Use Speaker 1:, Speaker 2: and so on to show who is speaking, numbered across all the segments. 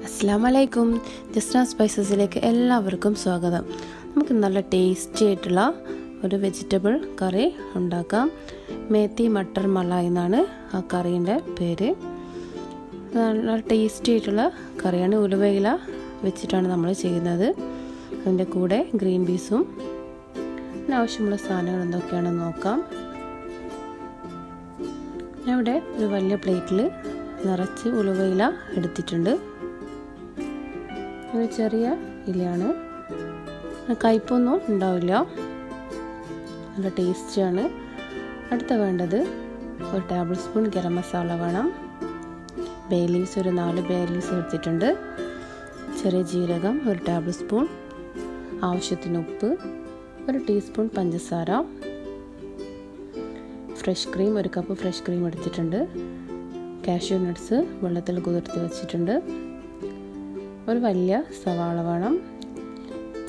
Speaker 1: അസ്സലാമലൈക്കും. jasnas സ്പൈസസിലേക്ക് എല്ലാവർക്കും സ്വാഗതം. നമുക്ക് നല്ല ടേസ്റ്റി ആയിട്ടുള്ള ഒരു വെജിറ്റബിൾ കറി ഉണ്ടാക്കാം. മേത്തി മട്ടർ malai എന്നാണ് ആ കറീൻ്റെ പേര്. നല്ല ടേസ്റ്റി ആയിട്ടുള്ള കറിയാണ്. ഉലുവയില വെച്ചിട്ടാണ് നമ്മൾ ചെയ്യുന്നത്. അതിൻ്റെ കൂടെ ഗ്രീൻ പീസും ആവശ്യമുള്ള സാധനങ്ങൾ എന്തൊക്കെയാണെന്ന് നോക്കാം. ഞാൻ ഇവിടെ ഒരു വലിയ പ്ലേറ്റിൽ നിറച്ച് ഉലുവയില എടുത്തിട്ടുണ്ട്. ഒരു ചെറിയ ഇലയാണ്, കയ്പൊന്നും ഉണ്ടാവില്ല, നല്ല ടേസ്റ്റിയാണ്. അടുത്ത വേണ്ടത് ഒരു ടേബിൾ സ്പൂൺ ഗരം മസാല വേണം. ബേ ലീവ്സ് ഒരു 4 ബേ ലീവ്സ് എടുത്തിട്ടുണ്ട്. ചെറിയ ജീരകം ഒരു ടേബിൾ സ്പൂൺ, ആവശ്യത്തിന് ഉപ്പ്, ഒരു ടീസ്പൂൺ പഞ്ചസാര, ഫ്രഷ് ക്രീം ഒരു കപ്പ് ഫ്രഷ് ക്രീം എടുത്തിട്ടുണ്ട്. കാഷ്യൂ നട്ട്സ് വെള്ളത്തിൽ കുതിർത്തി വെച്ചിട്ടുണ്ട്. ഒരു വലിയ സവാള വേണം,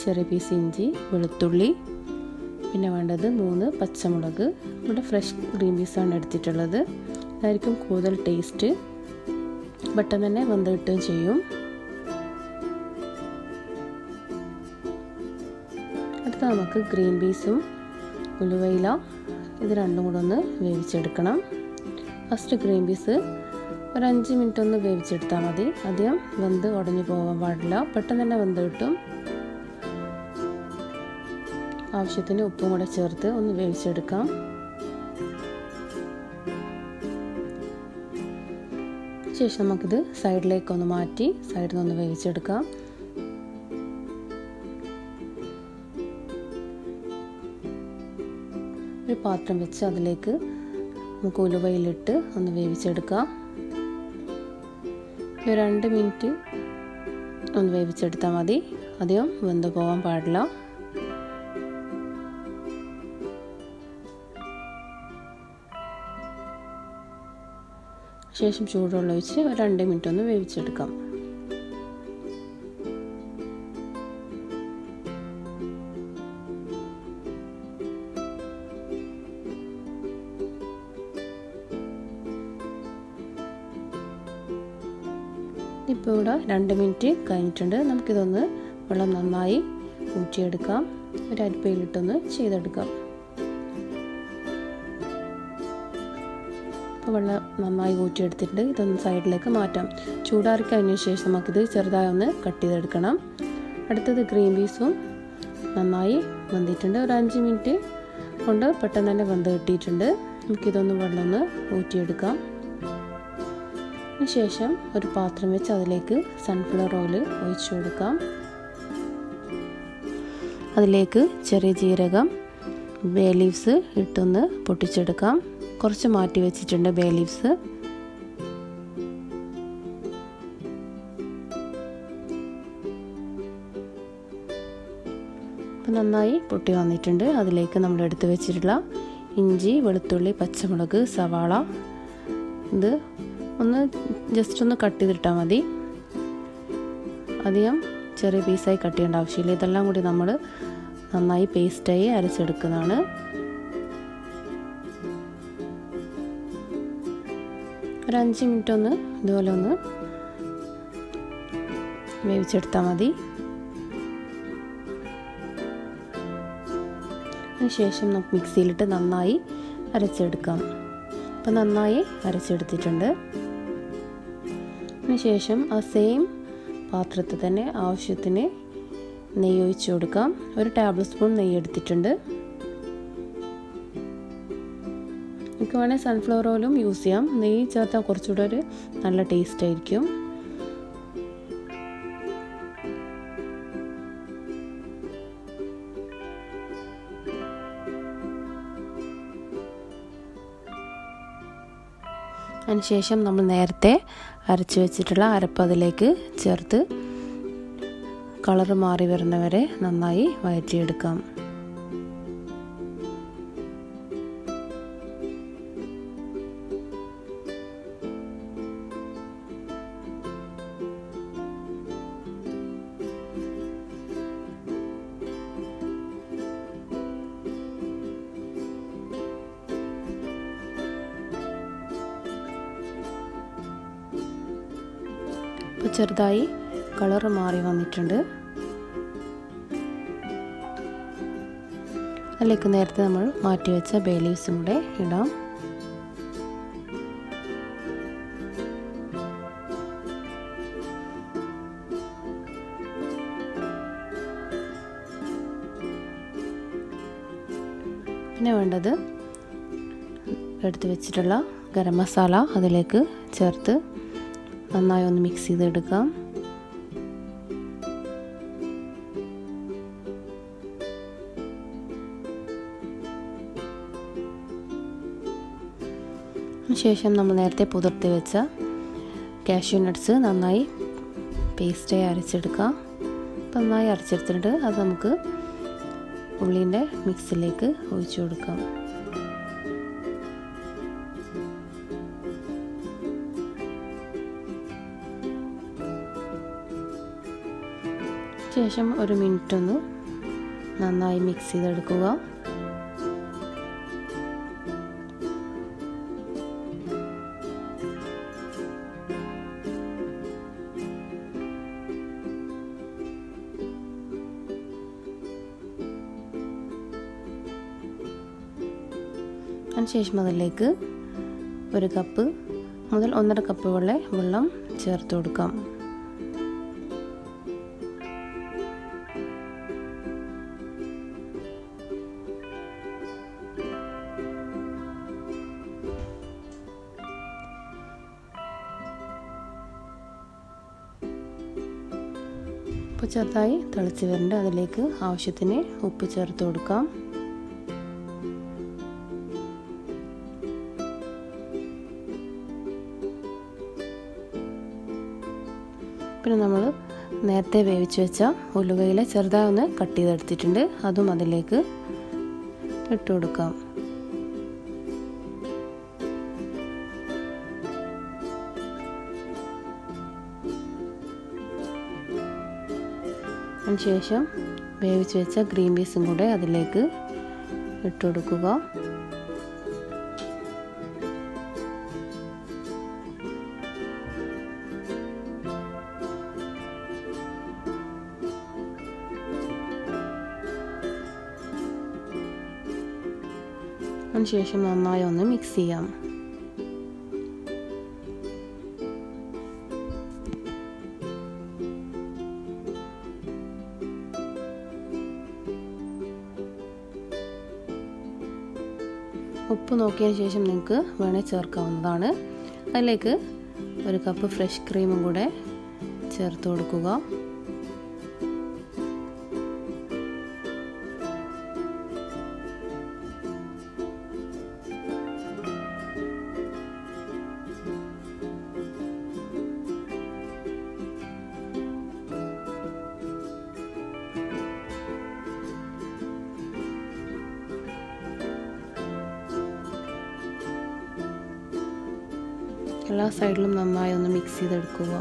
Speaker 1: ചെറിയ പീസ് ഇഞ്ചി, വെളുത്തുള്ളി, പിന്നെ വേണ്ടത് 3 പച്ചമുളക്. ഇവിടെ ഫ്രഷ് ഗ്രീൻ പീസാണ് എടുത്തിട്ടുള്ളത്. അതായിരിക്കും കൂടുതൽ ടേസ്റ്റ്, പെട്ടെന്ന് തന്നെ വെന്ത് കിട്ടുകയും ചെയ്യും. അടുത്ത നമുക്ക് ഗ്രീൻ പീസും ഉലുവയില ഇത് രണ്ടും കൂടെ ഒന്ന് വേവിച്ചെടുക്കണം. ഫസ്റ്റ് ഗ്രീൻ പീസ് ഒരു 5 മിനിറ്റ് ഒന്ന് വേവിച്ചെടുത്താൽ മതി. അധികം വെന്ത് ഉടഞ്ഞു പോകാൻ പാടില്ല, പെട്ടെന്ന് തന്നെ വെന്ത് കിട്ടും. ആവശ്യത്തിന് ഉപ്പും കൂടെ ചേർത്ത് ഒന്ന് വേവിച്ചെടുക്കാം. ശേഷം നമുക്കിത് സൈഡിലേക്കൊന്ന് മാറ്റി സൈഡിൽ നിന്ന് വേവിച്ചെടുക്കാം. ഒരു പാത്രം വെച്ച് അതിലേക്ക് നമുക്ക് ഉലുവയിലിട്ട് ഒന്ന് വേവിച്ചെടുക്കാം. 2 മിനിറ്റ് ഒന്ന് വേവിച്ചെടുത്താൽ മതി, അധികം വെന്ത് പോകാൻ പാടില്ല. ശേഷം ചൂടുവെള്ളം ഒഴിച്ച് 2 മിനിറ്റ് ഒന്ന് വേവിച്ചെടുക്കാം. ഇപ്പോൾ ഇവിടെ 2 മിനിറ്റ് കഴിഞ്ഞിട്ടുണ്ട്. നമുക്കിതൊന്ന് വെള്ളം നന്നായി ഊറ്റിയെടുക്കാം. ഒരു അരിപ്പയിലിട്ടൊന്ന് ചെയ്തെടുക്കാം. ഇപ്പോൾ വെള്ളം നന്നായി ഊറ്റിയെടുത്തിട്ടുണ്ട്. ഇതൊന്ന് സൈഡിലേക്ക് മാറ്റാം. ചൂടാറി കഴിഞ്ഞ ശേഷം നമുക്കിത് ചെറുതായി ഒന്ന് കട്ട് ചെയ്തെടുക്കണം. അടുത്തത് ഗ്രീൻ പീസും നന്നായി വെന്തിട്ടുണ്ട്. ഒരു 5 മിനിറ്റ് കൊണ്ട് പെട്ടെന്ന് തന്നെ വെന്ത് കിട്ടിയിട്ടുണ്ട്. നമുക്കിതൊന്ന് വെള്ളം ഒന്ന് ഊറ്റിയെടുക്കാം. ശേഷം ഒരു പാത്രം വെച്ച് അതിലേക്ക് സൺഫ്ലവർ ഓയിൽ ഒഴിച്ചു കൊടുക്കാം. അതിലേക്ക് ചെറിയ ജീരകം, ബേ ലീവ്സ് ഇട്ടൊന്ന് പൊട്ടിച്ചെടുക്കാം. കുറച്ച് മാറ്റി വെച്ചിട്ടുണ്ട് ബേ ലീവ്സ്. അപ്പം നന്നായി പൊട്ടി വന്നിട്ടുണ്ട്. അതിലേക്ക് നമ്മൾ എടുത്ത് വെച്ചിട്ടുള്ള ഇഞ്ചി, വെളുത്തുള്ളി, പച്ചമുളക്, സവാള ഇത് ഒന്ന് ജസ്റ്റ് ഒന്ന് കട്ട് ചെയ്തിട്ടാൽ മതി. അധികം ചെറിയ പീസായി കട്ട് ചെയ്യേണ്ട ആവശ്യമില്ല. ഇതെല്ലാം കൂടി നമ്മൾ നന്നായി പേസ്റ്റായി അരച്ചെടുക്കുന്നതാണ്. ഒരു 5 മിനിറ്റ് ഒന്ന് ഇതുപോലെ ഒന്ന് വേവിച്ചെടുത്താൽ മതി. അതിനുശേഷം നമുക്ക് മിക്സിയിലിട്ട് നന്നായി അരച്ചെടുക്കാം. ഇപ്പം നന്നായി അരച്ചെടുത്തിട്ടുണ്ട്. അതിനുശേഷം ആ സെയിം പാത്രത്തിൽ തന്നെ ആവശ്യത്തിന് നെയ്യ് ഒഴിച്ച് കൊടുക്കാം. ഒരു ടേബിൾ സ്പൂൺ നെയ്യ് എടുത്തിട്ടുണ്ട്. നമുക്ക് വേണമെങ്കിൽ സൺഫ്ലവർ ഓയിലും യൂസ് ചെയ്യാം. നെയ്യ് ചേർത്താൽ കുറച്ചുകൂടെ ഒരു നല്ല ടേസ്റ്റ് ആയിരിക്കും. അതിനുശേഷം നമ്മൾ നേരത്തെ അരച്ച് വെച്ചിട്ടുള്ള അരപ്പ് അതിലേക്ക് ചേർത്ത് കളറ് മാറി വരുന്നവരെ നന്നായി വഴറ്റിയെടുക്കാം. ചെറുതായി കളർ മാറി വന്നിട്ടുണ്ട്. അതിലേക്ക് നേരത്തെ നമ്മൾ മാറ്റി വെച്ച ബേ ലീവ്സും കൂടെ ഇടാം. പിന്നെ വേണ്ടത് എടുത്ത് വെച്ചിട്ടുള്ള ഗരം മസാല അതിലേക്ക് ചേർത്ത് നന്നായി ഒന്ന് മിക്സ് ചെയ്തെടുക്കാം. ശേഷം നമ്മൾ നേരത്തെ പുതിർത്തി വെച്ച കാഷ്യൂ നട്ട്സ് നന്നായി പേസ്റ്റായി അരച്ചെടുക്കാം. നന്നായി അരച്ചെടുത്തിട്ട് അത് നമുക്ക് ഉള്ളിൻ്റെ മിക്സിലേക്ക് ഒഴിച്ചു കൊടുക്കാം. ശേഷം ഒരു മിനിറ്റ് ഒന്ന് നന്നായി മിക്സ് ചെയ്തെടുക്കുക. അതിനുശേഷം അതിലേക്ക് 1 കപ്പ് മുതൽ 1.5 കപ്പ് വെള്ളം ചേർത്ത് കൊടുക്കാം. ഇപ്പോൾ ചെറുതായി തിളച്ച് വരുന്നുണ്ട്. അതിലേക്ക് ആവശ്യത്തിന് ഉപ്പ് ചേർത്ത് കൊടുക്കാം. പിന്നെ നമ്മൾ നേരത്തെ വേവിച്ച് വെച്ച ഉലുവയില ചെറുതായി ഒന്ന് കട്ട് ചെയ്തെടുത്തിട്ടുണ്ട്. അതും അതിലേക്ക് ഇട്ട് കൊടുക്കാം. അതിനുശേഷം വേവിച്ച് വെച്ച ഗ്രീൻ പീസും കൂടെ അതിലേക്ക് ഇട്ട് കൊടുക്കുക. അതിനുശേഷം നന്നായി ഒന്ന് മിക്സ് ചെയ്യാം. ഉപ്പ് നോക്കിയതിന് ശേഷം നിങ്ങൾക്ക് വേണേൽ ചേർക്കാവുന്നതാണ്. അതിലേക്ക് 1 കപ്പ് ഫ്രഷ് ക്രീമും കൂടെ ചേർത്ത് കൊടുക്കുക. എല്ലാ സൈഡിലും നന്നായി ഒന്ന് മിക്സ് ചെയ്തെടുക്കുക.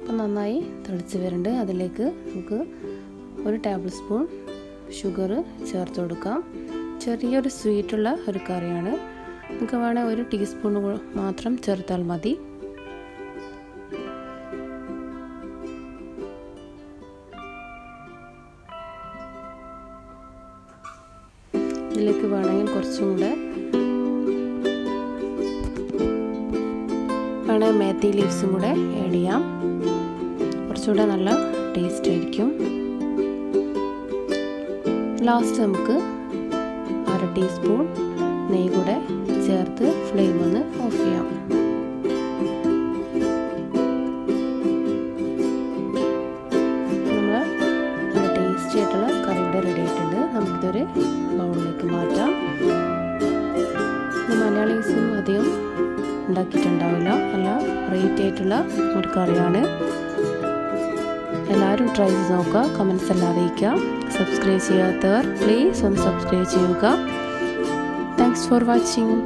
Speaker 1: ഇപ്പം നന്നായി തിളച്ച് വരുന്നുണ്ട്. അതിലേക്ക് നമുക്ക് 1 ടേബിൾ സ്പൂൺ ഷുഗർ ചേർത്ത് കൊടുക്കാം. ചെറിയൊരു സ്വീറ്റുള്ള ഒരു കറിയാണ്. നമുക്ക് വേണേൽ 1 ടീസ്പൂൺ മാത്രം ചേർത്താൽ മതി. ഇതിലേക്ക് വേണമെങ്കിൽ കുറച്ചും കൂടെ മേത്തി ലീവ്സും കൂടെ ആഡ് ചെയ്യാം. കുറച്ചുകൂടെ നല്ല ടേസ്റ്റ് ആയിരിക്കും. ലാസ്റ്റ് നമുക്ക് 1/2 ടീസ്പൂൺ നെയ്യ് കൂടെ ചേർത്ത് ഫ്ലെയിം ഒന്ന് ഓഫ് ചെയ്യാം. നമ്മൾ നല്ല ടേസ്റ്റി ആയിട്ടുള്ള കറി ഇവിടെ റെഡി ആയിട്ടുണ്ട്. നമുക്കിതൊരു ബൗളിലേക്ക് മാറ്റാം. മലയാളീസും അധികം ഉണ്ടാക്കിയിട്ടുണ്ടാവില്ല. നല്ല വെറൈറ്റി ആയിട്ടുള്ള ഒരു കറിയാണ്. എല്ലാവരും ട്രൈ ചെയ്ത് നോക്കുക. കമൻസ് എല്ലാം അറിയിക്കുക. സബ്സ്ക്രൈബ് ചെയ്യാത്തവർ പ്ലീസ് ഒന്ന് സബ്സ്ക്രൈബ് ചെയ്യുക. Thanks for watching.